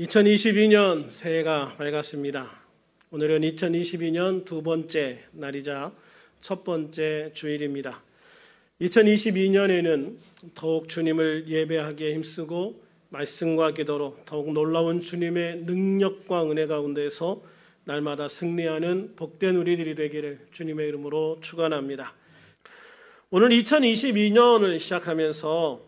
2022년 새해가 밝았습니다. 오늘은 2022년 두 번째 날이자 첫 번째 주일입니다. 2022년에는 더욱 주님을 예배하기에 힘쓰고 말씀과 기도로 더욱 놀라운 주님의 능력과 은혜 가운데서 날마다 승리하는 복된 우리들이 되기를 주님의 이름으로 축원합니다. 오늘 2022년을 시작하면서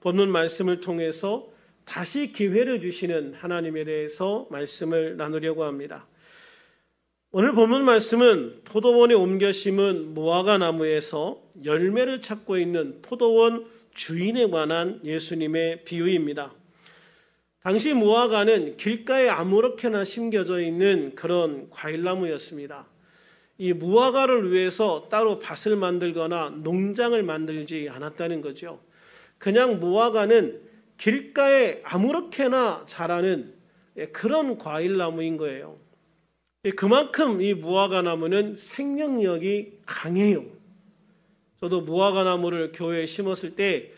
본문 말씀을 통해서 다시 기회를 주시는 하나님에 대해서 말씀을 나누려고 합니다. 오늘 본문 말씀은 포도원에 옮겨 심은 무화과 나무에서 열매를 찾고 있는 포도원 주인에 관한 예수님의 비유입니다. 당시 무화과는 길가에 아무렇게나 심겨져 있는 그런 과일나무였습니다. 이 무화과를 위해서 따로 밭을 만들거나 농장을 만들지 않았다는 거죠. 그냥 무화과는 길가에 아무렇게나 자라는 그런 과일나무인 거예요. 그만큼 이 무화과 나무는 생명력이 강해요. 저도 무화과 나무를 교회에 심었을 때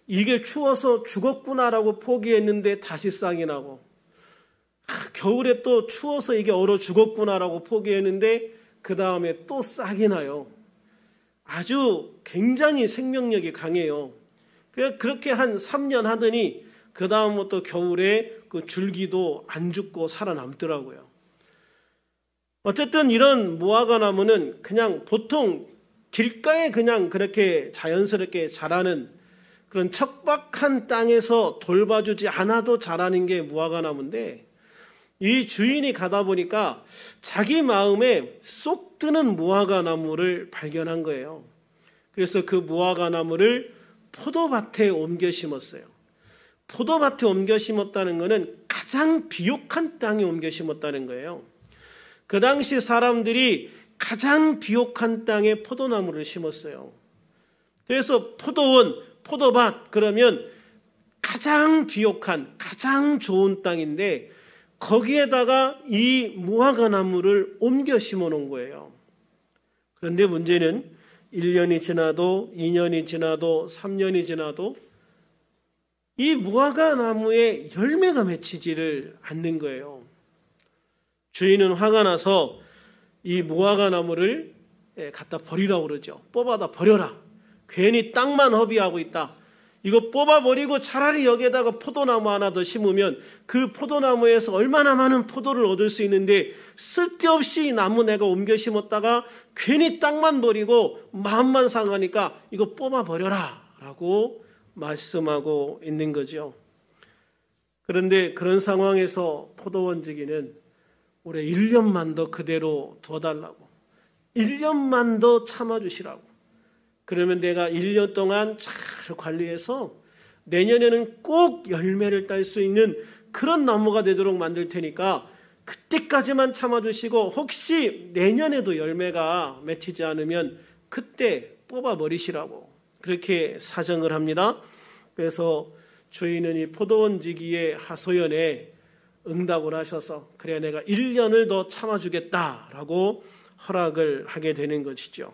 이게 추워서 죽었구나라고 포기했는데 다시 싹이 나고, 겨울에 또 추워서 이게 얼어 죽었구나라고 포기했는데 그 다음에 또 싹이 나요. 아주 굉장히 생명력이 강해요. 그렇게 한 3년 하더니 그 다음부터 겨울에 그 줄기도 안 죽고 살아남더라고요. 어쨌든 이런 무화과 나무는 그냥 보통 길가에 그냥 그렇게 자연스럽게 자라는 그런 척박한 땅에서 돌봐주지 않아도 자라는 게 무화과 나무인데, 이 주인이 가다 보니까 자기 마음에 쏙 드는 무화과 나무를 발견한 거예요. 그래서 그 무화과 나무를 포도밭에 옮겨 심었어요. 포도밭에 옮겨 심었다는 것은 가장 비옥한 땅에 옮겨 심었다는 거예요. 그 당시 사람들이 가장 비옥한 땅에 포도나무를 심었어요. 그래서 포도원, 포도밭 그러면 가장 비옥한, 가장 좋은 땅인데 거기에다가 이 무화과 나무를 옮겨 심어 놓은 거예요. 그런데 문제는 1년이 지나도 2년이 지나도 3년이 지나도 이 무화과 나무에 열매가 맺히지를 않는 거예요. 주인은 화가 나서 이 무화과 나무를 갖다 버리라고 그러죠. 뽑아다 버려라. 괜히 땅만 허비하고 있다. 이거 뽑아버리고 차라리 여기에다가 포도나무 하나 더 심으면 그 포도나무에서 얼마나 많은 포도를 얻을 수 있는데, 쓸데없이 나무 내가 옮겨 심었다가 괜히 땅만 버리고 마음만 상하니까 이거 뽑아버려라 라고 말씀하고 있는 거죠. 그런데 그런 상황에서 포도원 지기는 올해 1년만 더 그대로 둬달라고, 1년만 더 참아주시라고, 그러면 내가 1년 동안 잘 관리해서 내년에는 꼭 열매를 딸 수 있는 그런 나무가 되도록 만들 테니까 그때까지만 참아주시고 혹시 내년에도 열매가 맺히지 않으면 그때 뽑아버리시라고 그렇게 사정을 합니다. 그래서 주인은 이 포도원 지기의 하소연에 응답을 하셔서 그래 내가 1년을 더 참아주겠다라고 허락을 하게 되는 것이죠.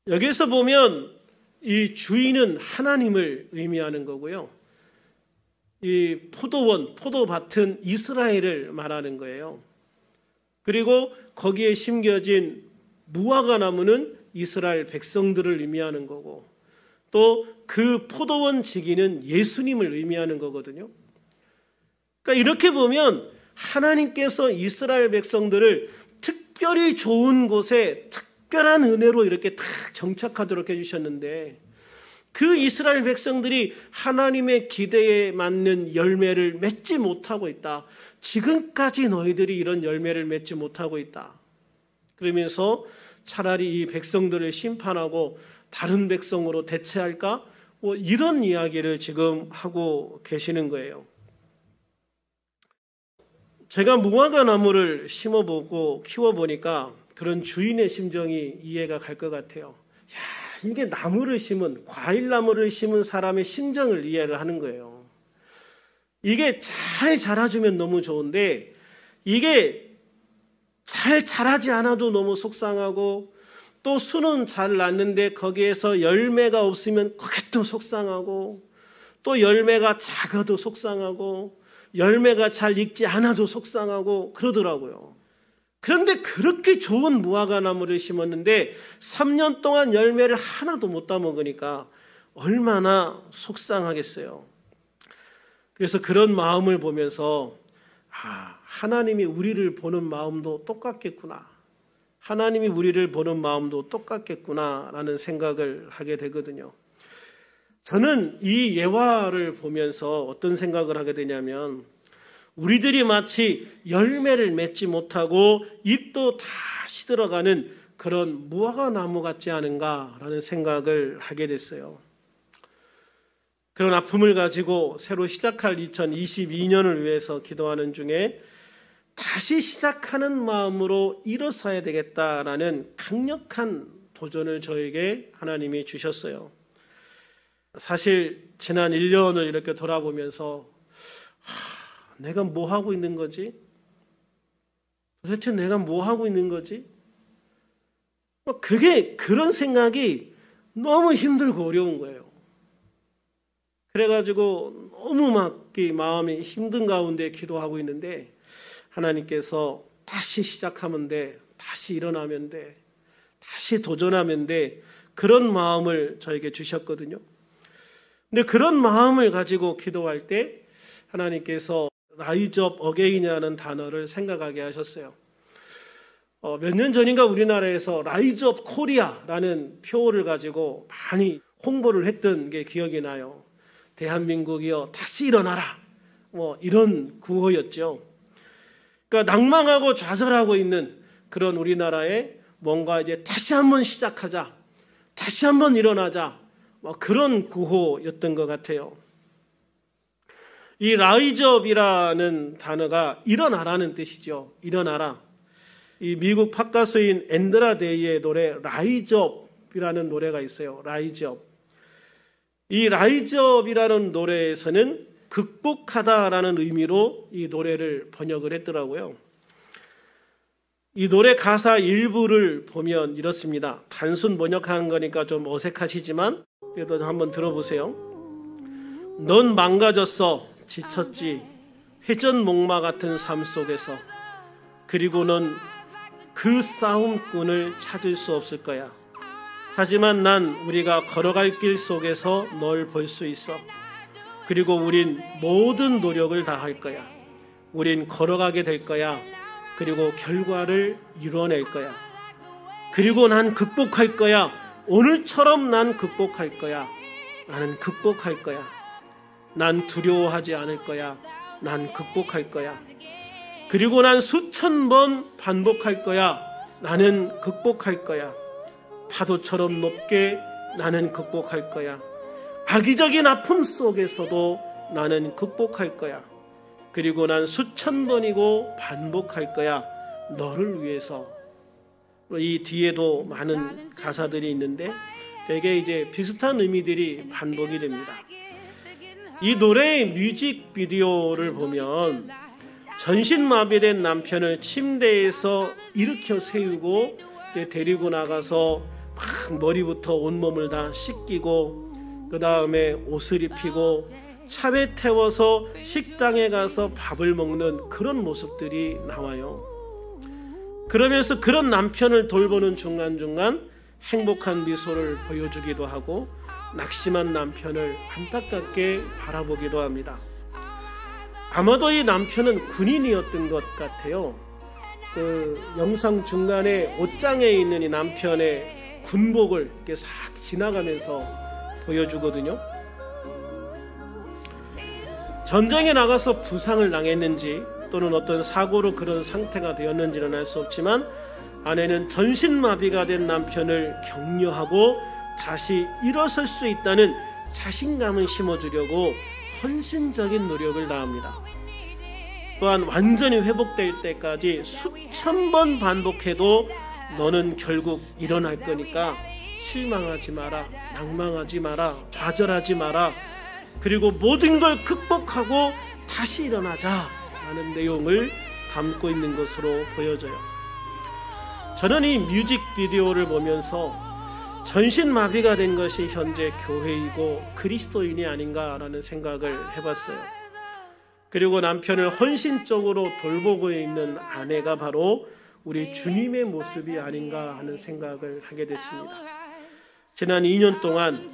여기서 보면 이 주인은 하나님을 의미하는 거고요. 이 포도원, 포도밭은 이스라엘을 말하는 거예요. 그리고 거기에 심겨진 무화과 나무는 이스라엘 백성들을 의미하는 거고, 또 그 포도원 지기는 예수님을 의미하는 거거든요. 그러니까 이렇게 보면 하나님께서 이스라엘 백성들을 특별히 좋은 곳에 특별한 은혜로 이렇게 딱 정착하도록 해주셨는데, 그 이스라엘 백성들이 하나님의 기대에 맞는 열매를 맺지 못하고 있다. 지금까지 너희들이 이런 열매를 맺지 못하고 있다. 그러면서 차라리 이 백성들을 심판하고 다른 백성으로 대체할까? 뭐 이런 이야기를 지금 하고 계시는 거예요. 제가 무화과 나무를 심어보고 키워보니까 그런 주인의 심정이 이해가 갈 것 같아요. 야, 이게 나무를 심은, 과일나무를 심은 사람의 심정을 이해를 하는 거예요. 이게 잘 자라주면 너무 좋은데 이게 잘 자라지 않아도 너무 속상하고, 또 수는 잘 났는데 거기에서 열매가 없으면 그게 또 속상하고, 또 열매가 작아도 속상하고, 열매가 잘 익지 않아도 속상하고 그러더라고요. 그런데 그렇게 좋은 무화과 나무를 심었는데 3년 동안 열매를 하나도 못 따먹으니까 얼마나 속상하겠어요. 그래서 그런 마음을 보면서 하나님이 우리를 보는 마음도 똑같겠구나. 하나님이 우리를 보는 마음도 똑같겠구나라는 생각을 하게 되거든요. 저는 이 예화를 보면서 어떤 생각을 하게 되냐면 우리들이 마치 열매를 맺지 못하고 잎도 다 시들어가는 그런 무화과 나무 같지 않은가라는 생각을 하게 됐어요. 그런 아픔을 가지고 새로 시작할 2022년을 위해서 기도하는 중에 다시 시작하는 마음으로 일어서야 되겠다라는 강력한 도전을 저에게 하나님이 주셨어요. 사실 지난 1년을 이렇게 돌아보면서 내가 뭐 하고 있는 거지? 도대체 내가 뭐 하고 있는 거지? 그런 생각이 너무 힘들고 어려운 거예요. 그래가지고 너무 막 마음이 힘든 가운데 기도하고 있는데 하나님께서 다시 시작하면 돼, 다시 일어나면 돼, 다시 도전하면 돼, 그런 마음을 저에게 주셨거든요. 근데 그런 마음을 가지고 기도할 때 하나님께서 라이즈 업 어게인이라는 단어를 생각하게 하셨어요. 몇 년 전인가 우리나라에서 라이즈 업 코리아라는 표어를 가지고 많이 홍보를 했던 게 기억이 나요. 대한민국이여 다시 일어나라, 이런 구호였죠. 그러니까 낭망하고 좌절하고 있는 그런 우리나라에 뭔가 이제 다시 한번 시작하자, 다시 한번 일어나자, 그런 구호였던 것 같아요. 이 라이즈업이라는 단어가 일어나라는 뜻이죠. 일어나라. 이 미국 팝 가수인 앤드라 데이의 노래 라이즈업이라는 노래가 있어요. 라이즈업. 이 라이즈업이라는 노래에서는 극복하다라는 의미로 이 노래를 번역을 했더라고요. 이 노래 가사 일부를 보면 이렇습니다. 단순 번역하는 거니까 좀 어색하시지만 그래도 한번 들어보세요. 넌 망가졌어, 지쳤지, 회전목마 같은 삶 속에서. 그리고 넌 그 싸움꾼을 찾을 수 없을 거야. 하지만 난 우리가 걸어갈 길 속에서 널 볼 수 있어. 그리고 우린 모든 노력을 다할 거야. 우린 걸어가게 될 거야. 그리고 결과를 이뤄낼 거야. 그리고 난 극복할 거야. 오늘처럼 난 극복할 거야. 나는 극복할 거야. 난 두려워하지 않을 거야. 난 극복할 거야. 그리고 난 수천 번 반복할 거야. 나는 극복할 거야. 파도처럼 높게 나는 극복할 거야. 악의적인 아픔 속에서도 나는 극복할 거야. 그리고 난 수천 번이고 반복할 거야. 너를 위해서. 이 뒤에도 많은 가사들이 있는데 되게 이제 비슷한 의미들이 반복이 됩니다. 이 노래의 뮤직비디오를 보면 전신마비된 남편을 침대에서 일으켜 세우고 데리고 나가서 막 머리부터 온몸을 다 씻기고 그 다음에 옷을 입히고 차에 태워서 식당에 가서 밥을 먹는 그런 모습들이 나와요. 그러면서 그런 남편을 돌보는 중간중간 행복한 미소를 보여주기도 하고 낙심한 남편을 안타깝게 바라보기도 합니다. 아마도 이 남편은 군인이었던 것 같아요. 그 영상 중간에 옷장에 있는 이 남편의 군복을 이렇게 싹 지나가면서 보여주거든요. 전쟁에 나가서 부상을 당했는지 또는 어떤 사고로 그런 상태가 되었는지는 알 수 없지만 아내는 전신마비가 된 남편을 격려하고 다시 일어설 수 있다는 자신감을 심어주려고 헌신적인 노력을 다합니다. 또한 완전히 회복될 때까지 수천 번 반복해도 너는 결국 일어날 거니까 실망하지 마라, 낭망하지 마라, 좌절하지 마라, 그리고 모든 걸 극복하고 다시 일어나자 라는 내용을 담고 있는 것으로 보여져요. 저는 이 뮤직비디오를 보면서 전신마비가 된 것이 현재 교회이고 그리스도인이 아닌가라는 생각을 해봤어요. 그리고 남편을 헌신적으로 돌보고 있는 아내가 바로 우리 주님의 모습이 아닌가 하는 생각을 하게 됐습니다. 지난 2년 동안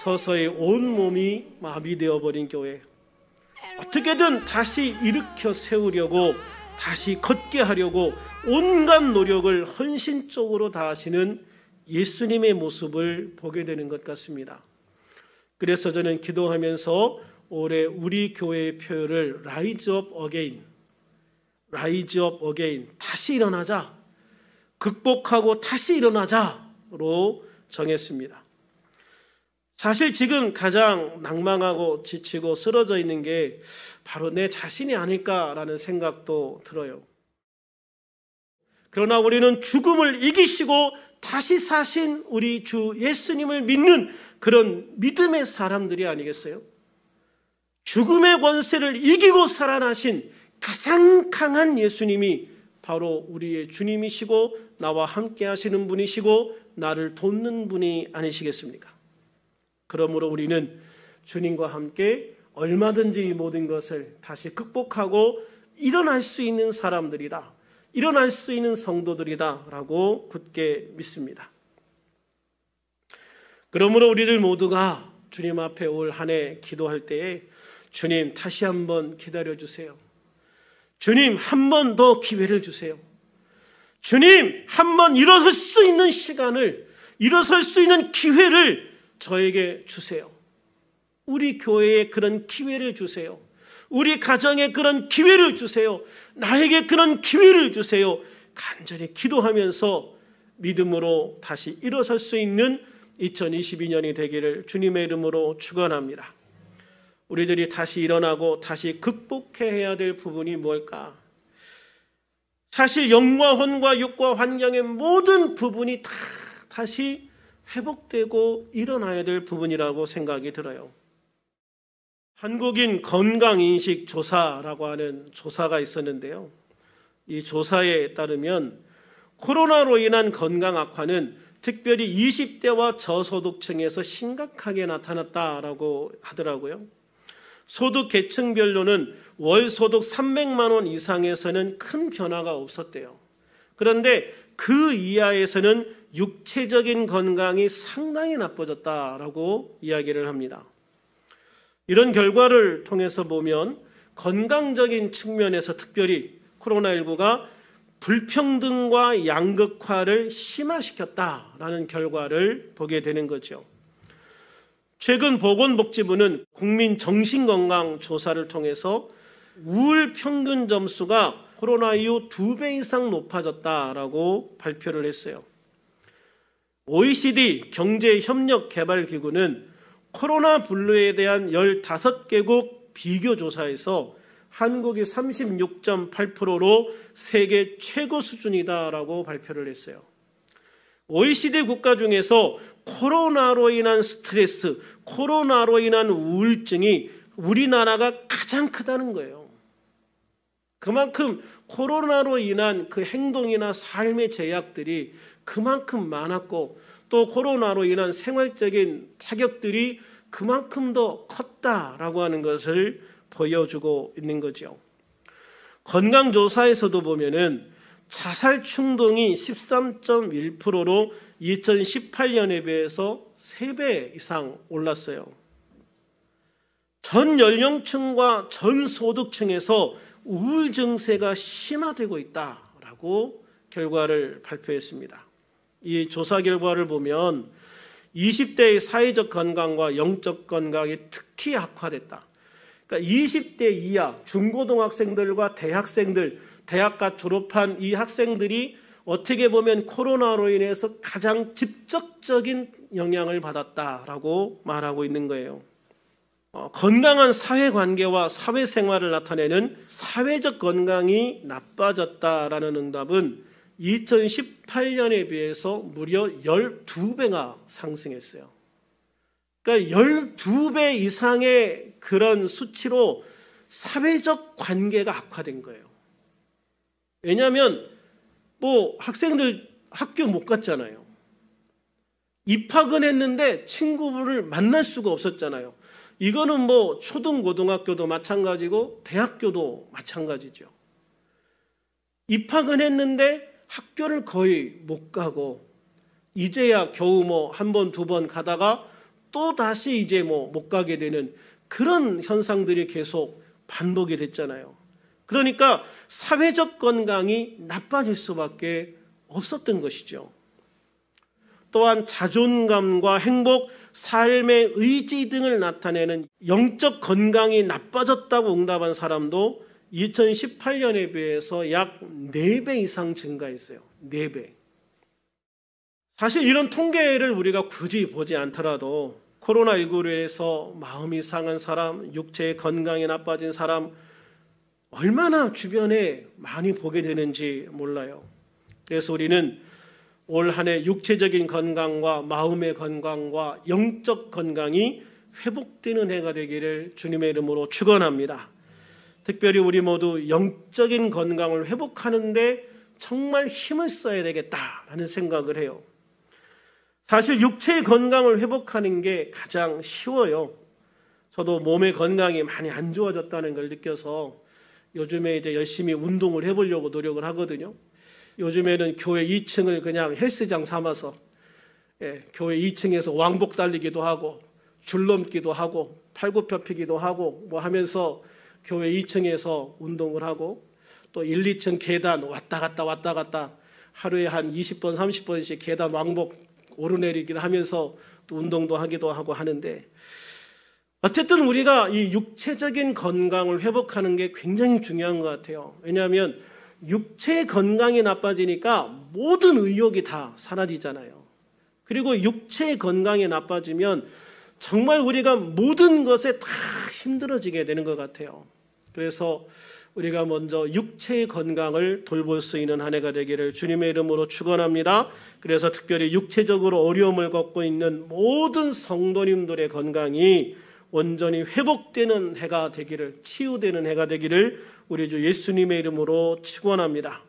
서서히 온몸이 마비되어 버린 교회, 어떻게든 다시 일으켜 세우려고, 다시 걷게 하려고 온갖 노력을 헌신적으로 다하시는 예수님의 모습을 보게 되는 것 같습니다. 그래서 저는 기도하면서 올해 우리 교회의 표어를 Rise up again, Rise up again, 다시 일어나자, 극복하고 다시 일어나자로 정했습니다. 사실 지금 가장 낭망하고 지치고 쓰러져 있는 게 바로 내 자신이 아닐까라는 생각도 들어요. 그러나 우리는 죽음을 이기시고 다시 사신 우리 주 예수님을 믿는 그런 믿음의 사람들이 아니겠어요? 죽음의 권세를 이기고 살아나신 가장 강한 예수님이 바로 우리의 주님이시고 나와 함께 하시는 분이시고 나를 돕는 분이 아니시겠습니까? 그러므로 우리는 주님과 함께 얼마든지 이 모든 것을 다시 극복하고 일어날 수 있는 사람들이다, 일어날 수 있는 성도들이다 라고 굳게 믿습니다. 그러므로 우리들 모두가 주님 앞에 올 한 해 기도할 때에 주님 다시 한번 기다려주세요. 주님 한 번 더 기회를 주세요. 주님 한 번 일어설 수 있는 시간을, 일어설 수 있는 기회를 저에게 주세요. 우리 교회에 그런 기회를 주세요. 우리 가정에 그런 기회를 주세요. 나에게 그런 기회를 주세요. 간절히 기도하면서 믿음으로 다시 일어설 수 있는 2022년이 되기를 주님의 이름으로 축원합니다. 우리들이 다시 일어나고 다시 극복해야 될 부분이 뭘까? 사실 영과 혼과 육과 환경의 모든 부분이 다 다시 회복되고 일어나야 될 부분이라고 생각이 들어요. 한국인 건강인식조사라고 하는 조사가 있었는데요. 이 조사에 따르면 코로나로 인한 건강 악화는 특별히 20대와 저소득층에서 심각하게 나타났다라고 하더라고요. 소득 계층별로는 월 소득 300만 원 이상에서는 큰 변화가 없었대요. 그런데 그 이하에서는 육체적인 건강이 상당히 나빠졌다라고 이야기를 합니다. 이런 결과를 통해서 보면 건강적인 측면에서 특별히 코로나19가 불평등과 양극화를 심화시켰다라는 결과를 보게 되는 거죠. 최근 보건복지부는 국민 정신건강 조사를 통해서 우울 평균 점수가 코로나 이후 2배 이상 높아졌다라고 발표를 했어요. OECD 경제협력개발기구는 코로나 블루에 대한 15개국 비교조사에서 한국이 36.8%로 세계 최고 수준이다라고 발표를 했어요. OECD 국가 중에서 코로나로 인한 스트레스, 코로나로 인한 우울증이 우리나라가 가장 크다는 거예요. 그만큼 코로나로 인한 그 행동이나 삶의 제약들이 그만큼 많았고 또 코로나로 인한 생활적인 타격들이 그만큼 더 컸다라고 하는 것을 보여주고 있는 거죠. 건강조사에서도 보면은 자살 충동이 13.1%로 2018년에 비해서 3배 이상 올랐어요. 전 연령층과 전 소득층에서 우울 증세가 심화되고 있다라고 결과를 발표했습니다. 이 조사 결과를 보면 20대의 사회적 건강과 영적 건강이 특히 악화됐다. 그러니까 20대 이하 중고등학생들과 대학생들, 대학과 졸업한 이 학생들이 어떻게 보면 코로나로 인해서 가장 직접적인 영향을 받았다라고 말하고 있는 거예요. 건강한 사회관계와 사회생활을 나타내는 사회적 건강이 나빠졌다라는 응답은 2018년에 비해서 무려 12배가 상승했어요. 그러니까 12배 이상의 그런 수치로 사회적 관계가 악화된 거예요. 왜냐하면 학생들 학교 못 갔잖아요. 입학은 했는데 친구를 만날 수가 없었잖아요. 이거는 뭐 초등, 고등학교도 마찬가지고 대학교도 마찬가지죠. 입학은 했는데 학교를 거의 못 가고 이제야 겨우 뭐 한 번, 두 번 가다가 또 다시 이제 뭐 못 가게 되는 그런 현상들이 계속 반복이 됐잖아요. 그러니까 사회적 건강이 나빠질 수밖에 없었던 것이죠. 또한 자존감과 행복, 삶의 의지 등을 나타내는 영적 건강이 나빠졌다고 응답한 사람도 2018년에 비해서 약 4배 이상 증가했어요. 4배. 사실 이런 통계를 우리가 굳이 보지 않더라도 코로나19로 해서 마음이 상한 사람, 육체의 건강이 나빠진 사람 얼마나 주변에 많이 보게 되는지 몰라요. 그래서 우리는 올 한 해 육체적인 건강과 마음의 건강과 영적 건강이 회복되는 해가 되기를 주님의 이름으로 축원합니다. 특별히 우리 모두 영적인 건강을 회복하는데 정말 힘을 써야 되겠다라는 생각을 해요. 사실 육체의 건강을 회복하는 게 가장 쉬워요. 저도 몸의 건강이 많이 안 좋아졌다는 걸 느껴서 요즘에 이제 열심히 운동을 해보려고 노력을 하거든요. 요즘에는 교회 2층을 그냥 헬스장 삼아서 교회 2층에서 왕복 달리기도 하고 줄넘기도 하고 팔굽혀펴기도 하고 뭐 하면서 교회 2층에서 운동을 하고 또 1, 2층 계단 왔다 갔다 하루에 한 20번, 30번씩 계단 왕복 오르내리기를 하면서 또 운동도 하기도 하고 하는데 어쨌든 우리가 이 육체적인 건강을 회복하는 게 굉장히 중요한 것 같아요. 왜냐하면 육체의 건강이 나빠지니까 모든 의욕이 다 사라지잖아요. 그리고 육체의 건강이 나빠지면 정말 우리가 모든 것에 다 힘들어지게 되는 것 같아요. 그래서 우리가 먼저 육체의 건강을 돌볼 수 있는 한 해가 되기를 주님의 이름으로 축원합니다. 그래서 특별히 육체적으로 어려움을 겪고 있는 모든 성도님들의 건강이 온전히 회복되는 해가 되기를, 치유되는 해가 되기를 우리 주 예수님의 이름으로 축원합니다.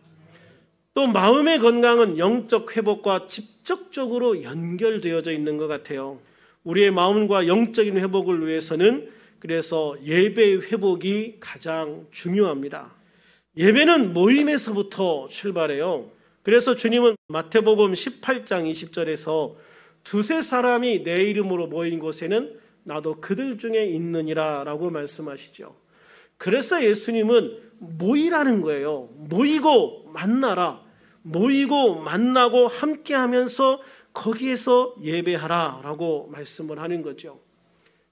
또 마음의 건강은 영적 회복과 직접적으로 연결되어져 있는 것 같아요. 우리의 마음과 영적인 회복을 위해서는 그래서 예배의 회복이 가장 중요합니다. 예배는 모임에서부터 출발해요. 그래서 주님은 마태복음 18장 20절에서 두세 사람이 내 이름으로 모인 곳에는 나도 그들 중에 있느니라 라고 말씀하시죠. 그래서 예수님은 모이라는 거예요. 모이고 만나라. 모이고 만나고 함께하면서 거기에서 예배하라 라고 말씀을 하는 거죠.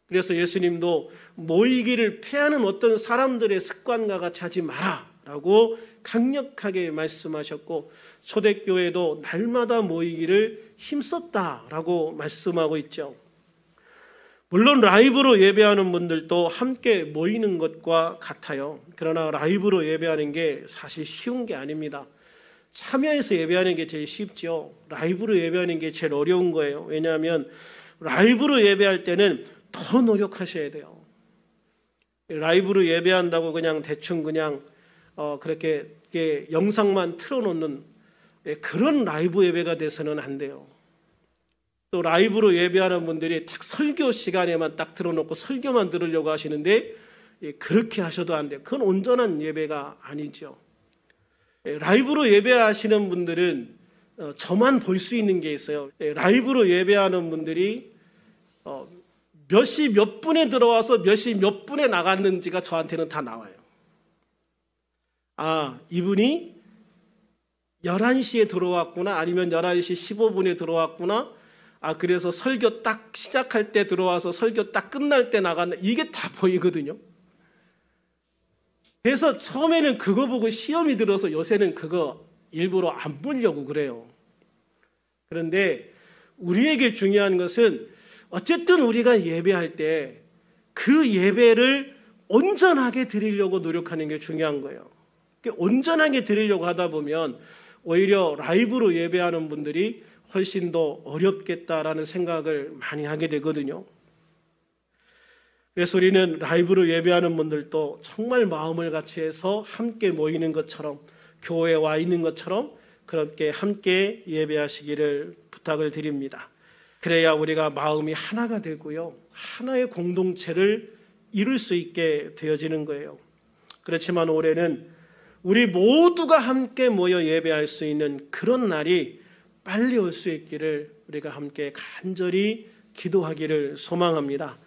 그래서 예수님도 모이기를 피하는 어떤 사람들의 습관과 같이 하지 마라 라고 강력하게 말씀하셨고 초대교회도 날마다 모이기를 힘썼다라고 말씀하고 있죠. 물론 라이브로 예배하는 분들도 함께 모이는 것과 같아요. 그러나 라이브로 예배하는 게 사실 쉬운 게 아닙니다. 참여해서 예배하는 게 제일 쉽죠. 라이브로 예배하는 게 제일 어려운 거예요. 왜냐하면 라이브로 예배할 때는 더 노력하셔야 돼요. 라이브로 예배한다고 그냥 대충 그냥 그렇게 영상만 틀어놓는 그런 라이브 예배가 돼서는 안 돼요. 또 라이브로 예배하는 분들이 딱 설교 시간에만 딱 틀어놓고 설교만 들으려고 하시는데 그렇게 하셔도 안 돼요. 그건 온전한 예배가 아니죠. 라이브로 예배하시는 분들은 저만 볼 수 있는 게 있어요. 라이브로 예배하는 분들이 몇 시 몇 분에 들어와서 몇 시 몇 분에 나갔는지가 저한테는 다 나와요. 아, 이분이 11시에 들어왔구나, 아니면 11시 15분에 들어왔구나, 아, 그래서 설교 딱 시작할 때 들어와서 설교 딱 끝날 때 나갔나, 이게 다 보이거든요. 그래서 처음에는 그거 보고 시험이 들어서 요새는 그거 일부러 안 보려고 그래요. 그런데 우리에게 중요한 것은 어쨌든 우리가 예배할 때 그 예배를 온전하게 드리려고 노력하는 게 중요한 거예요. 온전하게 드리려고 하다 보면 오히려 라이브로 예배하는 분들이 훨씬 더 어렵겠다라는 생각을 많이 하게 되거든요. 그래서 우리는 라이브로 예배하는 분들도 정말 마음을 같이 해서 함께 모이는 것처럼, 교회에 와 있는 것처럼 그렇게 함께 예배하시기를 부탁을 드립니다. 그래야 우리가 마음이 하나가 되고요, 하나의 공동체를 이룰 수 있게 되어지는 거예요. 그렇지만 올해는 우리 모두가 함께 모여 예배할 수 있는 그런 날이 빨리 올 수 있기를 우리가 함께 간절히 기도하기를 소망합니다.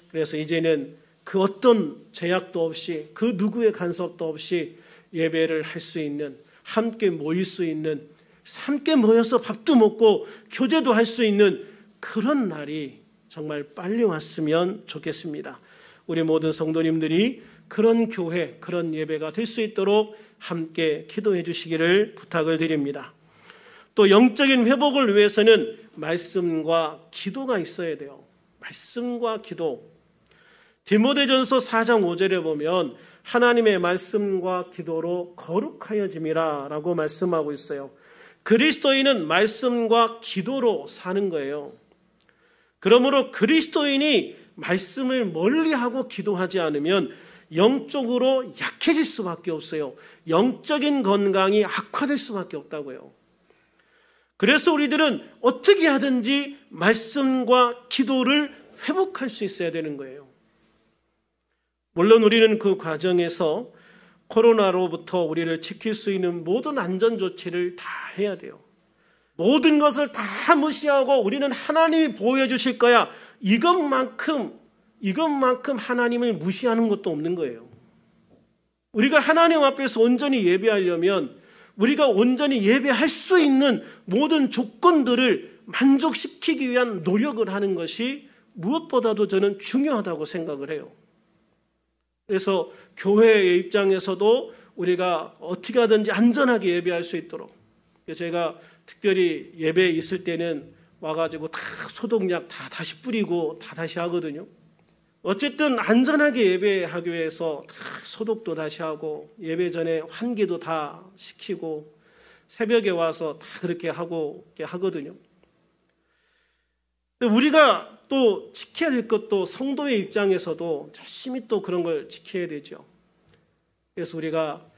그래서 이제는 그 어떤 제약도 없이 그 누구의 간섭도 없이 예배를 할 수 있는, 함께 모일 수 있는, 함께 모여서 밥도 먹고 교제도 할 수 있는 그런 날이 정말 빨리 왔으면 좋겠습니다. 우리 모든 성도님들이 그런 교회, 그런 예배가 될 수 있도록 함께 기도해 주시기를 부탁을 드립니다. 또 영적인 회복을 위해서는 말씀과 기도가 있어야 돼요. 말씀과 기도. 디모데전서 4장 5절에 보면 하나님의 말씀과 기도로 거룩하여짐이라 라고 말씀하고 있어요. 그리스도인은 말씀과 기도로 사는 거예요. 그러므로 그리스도인이 말씀을 멀리하고 기도하지 않으면 영적으로 약해질 수밖에 없어요. 영적인 건강이 악화될 수밖에 없다고요. 그래서 우리들은 어떻게 하든지 말씀과 기도를 회복할 수 있어야 되는 거예요. 물론 우리는 그 과정에서 코로나로부터 우리를 지킬 수 있는 모든 안전조치를 다 해야 돼요. 모든 것을 다 무시하고 우리는 하나님이 보호해 주실 거야. 이것만큼 하나님을 무시하는 것도 없는 거예요. 우리가 하나님 앞에서 온전히 예배하려면 우리가 온전히 예배할 수 있는 모든 조건들을 만족시키기 위한 노력을 하는 것이 무엇보다도 저는 중요하다고 생각을 해요. 그래서 교회의 입장에서도 우리가 어떻게 하든지 안전하게 예배할 수 있도록, 제가 특별히 예배에 있을 때는 와가지고 다 소독약 다 다시 뿌리고 다 다시 하거든요. 어쨌든 안전하게 예배하기 위해서 다 소독도 다시 하고 예배 전에 환기도 다 시키고 새벽에 와서 다 그렇게 하고 하거든요. 우리가 또 지켜야 될 것도 성도의 입장에서도 열심히 또 그런 걸 지켜야 되죠. 그래서 우리가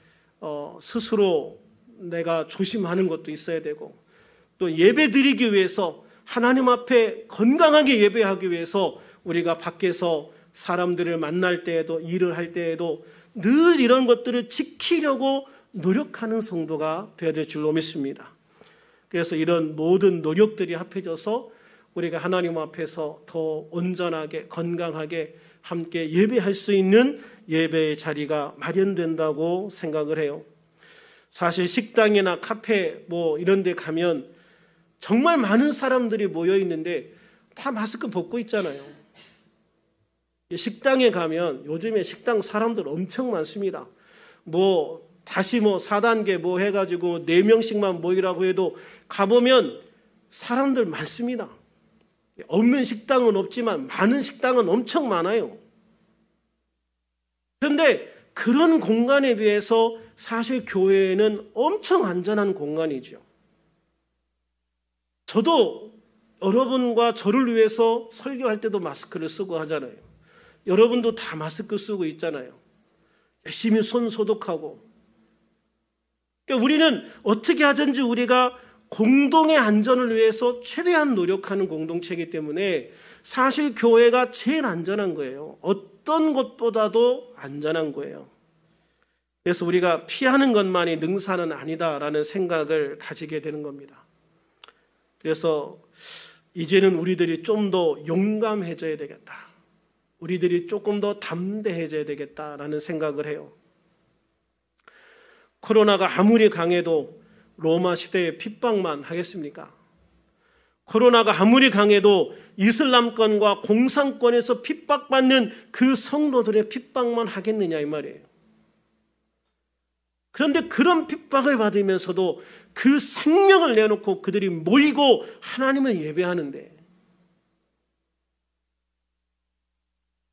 스스로 내가 조심하는 것도 있어야 되고, 또 예배 드리기 위해서 하나님 앞에 건강하게 예배하기 위해서 우리가 밖에서 사람들을 만날 때에도, 일을 할 때에도 늘 이런 것들을 지키려고 노력하는 성도가 되어야 될 줄로 믿습니다. 그래서 이런 모든 노력들이 합해져서 우리가 하나님 앞에서 더 온전하게 건강하게 함께 예배할 수 있는 예배의 자리가 마련된다고 생각을 해요. 사실 식당이나 카페 뭐 이런 데 가면 정말 많은 사람들이 모여 있는데 다 마스크 벗고 있잖아요. 식당에 가면 요즘에 식당 사람들 엄청 많습니다. 다시 4단계 해가지고 4명씩만 모이라고 해도 가보면 사람들 많습니다. 없는 식당은 없지만 많은 식당은 엄청 많아요. 그런데 그런 공간에 비해서 사실 교회는 엄청 안전한 공간이죠. 저도 여러분과 저를 위해서 설교할 때도 마스크를 쓰고 하잖아요. 여러분도 다 마스크 쓰고 있잖아요. 열심히 손 소독하고. 그러니까 우리는 어떻게 하든지 우리가 공동의 안전을 위해서 최대한 노력하는 공동체이기 때문에 사실 교회가 제일 안전한 거예요. 어떤 것보다도 안전한 거예요. 그래서 우리가 피하는 것만이 능사는 아니다라는 생각을 가지게 되는 겁니다. 그래서 이제는 우리들이 좀 더 용감해져야 되겠다. 우리들이 조금 더 담대해져야 되겠다라는 생각을 해요. 코로나가 아무리 강해도 로마 시대의 핍박만 하겠습니까? 코로나가 아무리 강해도 이슬람권과 공산권에서 핍박받는 그 성도들의 핍박만 하겠느냐 이 말이에요. 그런데 그런 핍박을 받으면서도 그 생명을 내놓고 그들이 모이고 하나님을 예배하는데,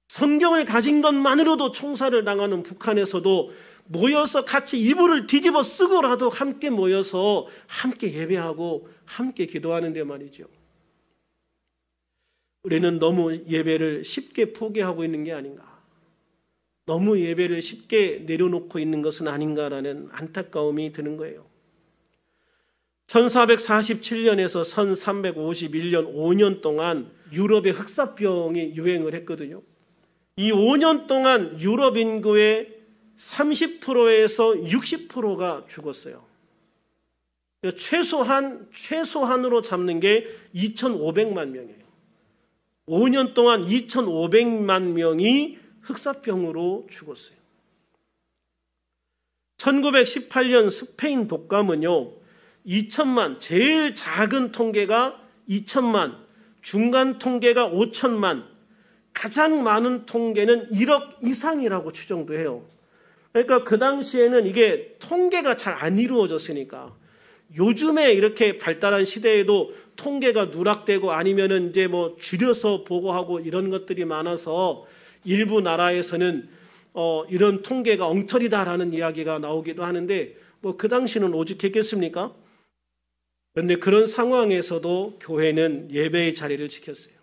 성경을 가진 것만으로도 총살을 당하는 북한에서도 모여서 같이 이불을 뒤집어 쓰고라도 함께 모여서 함께 예배하고 함께 기도하는데 말이죠. 우리는 너무 예배를 쉽게 포기하고 있는 게 아닌가, 너무 예배를 쉽게 내려놓고 있는 것은 아닌가라는 안타까움이 드는 거예요. 1447년에서 1351년 5년 동안 유럽에 흑사병이 유행을 했거든요. 이 5년 동안 유럽 인구의 30%에서 60%가 죽었어요. 최소한으로 잡는 게 2,500만 명이에요. 5년 동안 2,500만 명이 흑사병으로 죽었어요. 1918년 스페인 독감은요, 2천만, 제일 작은 통계가 2천만, 중간 통계가 5천만, 가장 많은 통계는 1억 이상이라고 추정도 해요. 그러니까 그 당시에는 이게 통계가 잘 안 이루어졌으니까, 요즘에 이렇게 발달한 시대에도 통계가 누락되고 아니면은 이제 뭐 줄여서 보고하고 이런 것들이 많아서 일부 나라에서는 이런 통계가 엉터리다라는 이야기가 나오기도 하는데, 뭐 그 당시는 오죽했겠습니까? 그런데 그런 상황에서도 교회는 예배의 자리를 지켰어요.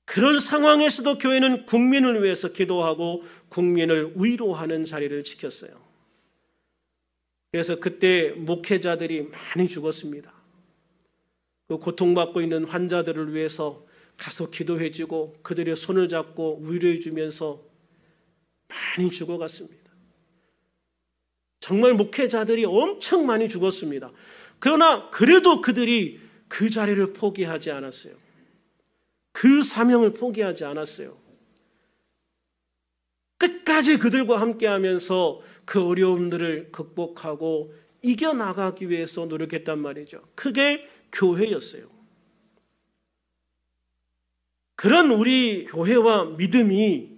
그런 상황에서도 교회는 국민을 위해서 기도하고 국민을 위로하는 자리를 지켰어요. 그래서 그때 목회자들이 많이 죽었습니다. 그 고통받고 있는 환자들을 위해서 가서 기도해주고 그들의 손을 잡고 위로해주면서 많이 죽어갔습니다. 정말 목회자들이 엄청 많이 죽었습니다. 그러나 그래도 그들이 그 자리를 포기하지 않았어요. 그 사명을 포기하지 않았어요. 끝까지 그들과 함께하면서 그 어려움들을 극복하고 이겨나가기 위해서 노력했단 말이죠. 그게 교회였어요. 그런 우리 교회와 믿음이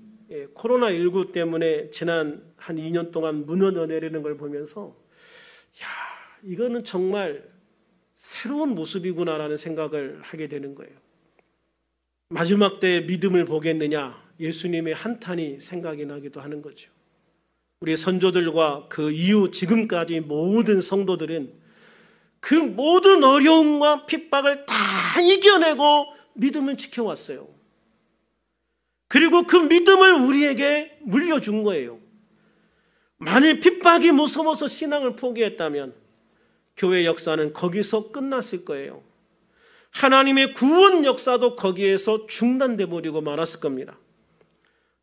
코로나19 때문에 지난 한 2년 동안 무너져 내리는 걸 보면서 이거는 정말 새로운 모습이구나라는 생각을 하게 되는 거예요. 마지막 때에 믿음을 보겠느냐, 예수님의 한탄이 생각이 나기도 하는 거죠. 우리 선조들과 그 이후 지금까지 모든 성도들은 그 모든 어려움과 핍박을 다 이겨내고 믿음을 지켜왔어요. 그리고 그 믿음을 우리에게 물려준 거예요. 만일 핍박이 무서워서 신앙을 포기했다면 교회 역사는 거기서 끝났을 거예요. 하나님의 구원 역사도 거기에서 중단돼 버리고 말았을 겁니다.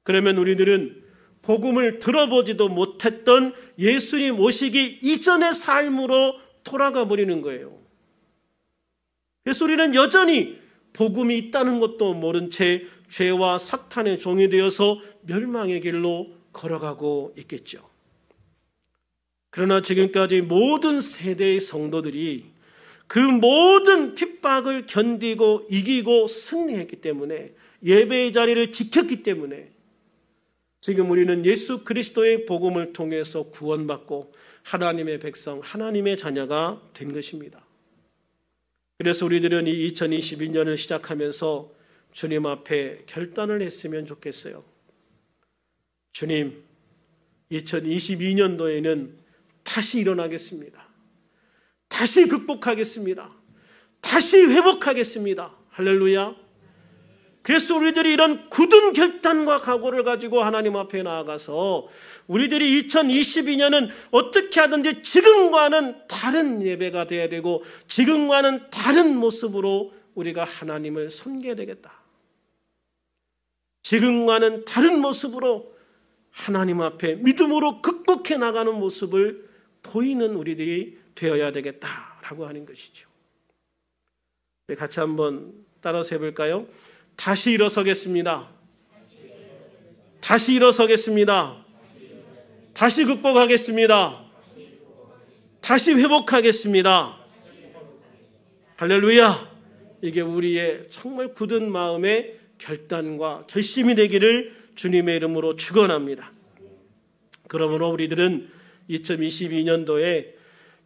그러면 우리들은 복음을 들어보지도 못했던 예수님 오시기 이전의 삶으로 돌아가 버리는 거예요. 그래서 우리는 여전히 복음이 있다는 것도 모른 채 죄와 사탄의 종이 되어서 멸망의 길로 걸어가고 있겠죠. 그러나 지금까지 모든 세대의 성도들이 그 모든 핍박을 견디고 이기고 승리했기 때문에, 예배의 자리를 지켰기 때문에 지금 우리는 예수 그리스도의 복음을 통해서 구원받고 하나님의 백성, 하나님의 자녀가 된 것입니다. 그래서 우리들은 이 2022년을 시작하면서 주님 앞에 결단을 했으면 좋겠어요. 주님, 2022년도에는 다시 일어나겠습니다. 다시 극복하겠습니다. 다시 회복하겠습니다. 할렐루야. 그래서 우리들이 이런 굳은 결단과 각오를 가지고 하나님 앞에 나아가서 우리들이 2022년은 어떻게 하든지 지금과는 다른 예배가 되어야 되고 지금과는 다른 모습으로 우리가 하나님을 섬겨야 되겠다. 지금과는 다른 모습으로 하나님 앞에 믿음으로 극복해 나가는 모습을 보이는 우리들이 되어야 되겠다라고 하는 것이죠. 같이 한번 따라서 해볼까요? 다시 일어서겠습니다. 다시 일어서겠습니다. 다시 극복하겠습니다. 다시 회복하겠습니다. 할렐루야. 이게 우리의 정말 굳은 마음의 결단과 결심이 되기를 주님의 이름으로 축원합니다. 그러므로 우리들은 2022년도에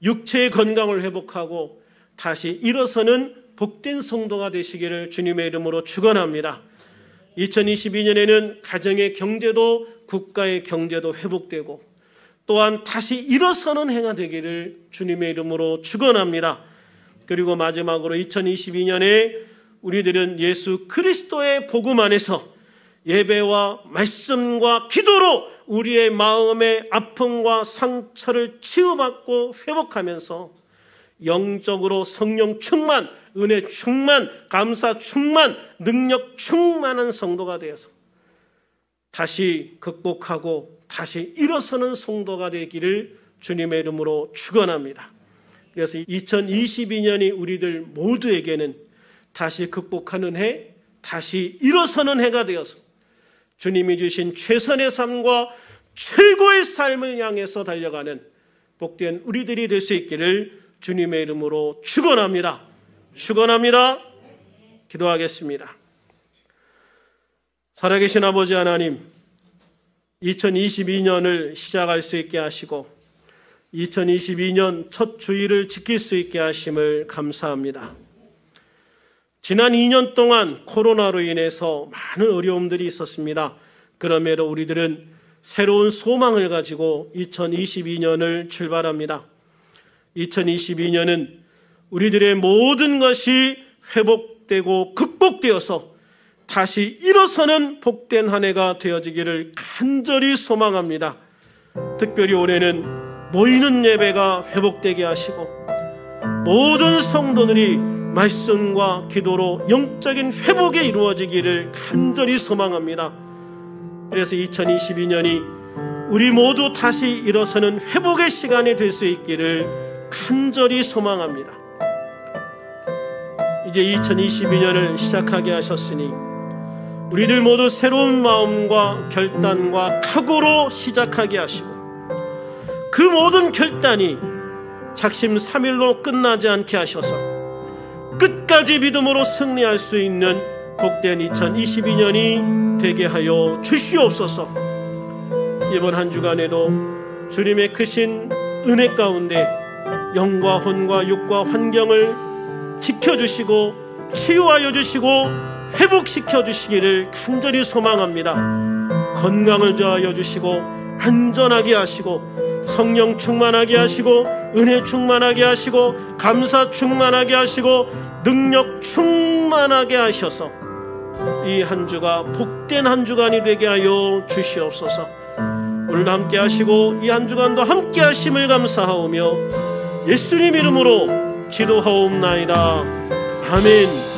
육체의 건강을 회복하고 다시 일어서는 복된 성도가 되시기를 주님의 이름으로 축원합니다. 2022년에는 가정의 경제도 국가의 경제도 회복되고 또한 다시 일어서는 해가 되기를 주님의 이름으로 축원합니다. 그리고 마지막으로 2022년에 우리들은 예수 그리스도의 복음 안에서 예배와 말씀과 기도로 우리의 마음의 아픔과 상처를 치유받고 회복하면서 영적으로 성령 충만, 은혜 충만, 감사 충만, 능력 충만한 성도가 되어서 다시 극복하고 다시 일어서는 성도가 되기를 주님의 이름으로 축원합니다. 그래서 2022년이 우리들 모두에게는 다시 극복하는 해, 다시 일어서는 해가 되어서 주님이 주신 최선의 삶과 최고의 삶을 향해서 달려가는 복된 우리들이 될 수 있기를 주님의 이름으로 축원합니다. 축원합니다. 기도하겠습니다. 살아계신 아버지 하나님, 2022년을 시작할 수 있게 하시고 2022년 첫 주일을 지킬 수 있게 하심을 감사합니다. 지난 2년 동안 코로나로 인해서 많은 어려움들이 있었습니다. 그럼에도 우리들은 새로운 소망을 가지고 2022년을 출발합니다. 2022년은 우리들의 모든 것이 회복되고 극복되어서 다시 일어서는 복된 한 해가 되어지기를 간절히 소망합니다. 특별히 올해는 모이는 예배가 회복되게 하시고 모든 성도들이 말씀과 기도로 영적인 회복이 이루어지기를 간절히 소망합니다. 그래서 2022년이 우리 모두 다시 일어서는 회복의 시간이 될 수 있기를 간절히 소망합니다. 이제 2022년을 시작하게 하셨으니 우리들 모두 새로운 마음과 결단과 각오로 시작하게 하시고 그 모든 결단이 작심 3일로 끝나지 않게 하셔서 끝까지 믿음으로 승리할 수 있는 복된 2022년이 되게 하여 주시옵소서. 이번 한 주간에도 주님의 크신 은혜 가운데 영과 혼과 육과 환경을 지켜주시고 치유하여 주시고 회복시켜 주시기를 간절히 소망합니다. 건강을 더하여 주시고 안전하게 하시고 성령 충만하게 하시고 은혜 충만하게 하시고 감사 충만하게 하시고 능력 충만하게 하셔서 이 한 주가 복된 한 주간이 되게 하여 주시옵소서. 오늘도 함께 하시고 이 한 주간도 함께 하심을 감사하오며 예수님 이름으로 기도하옵나이다. 아멘.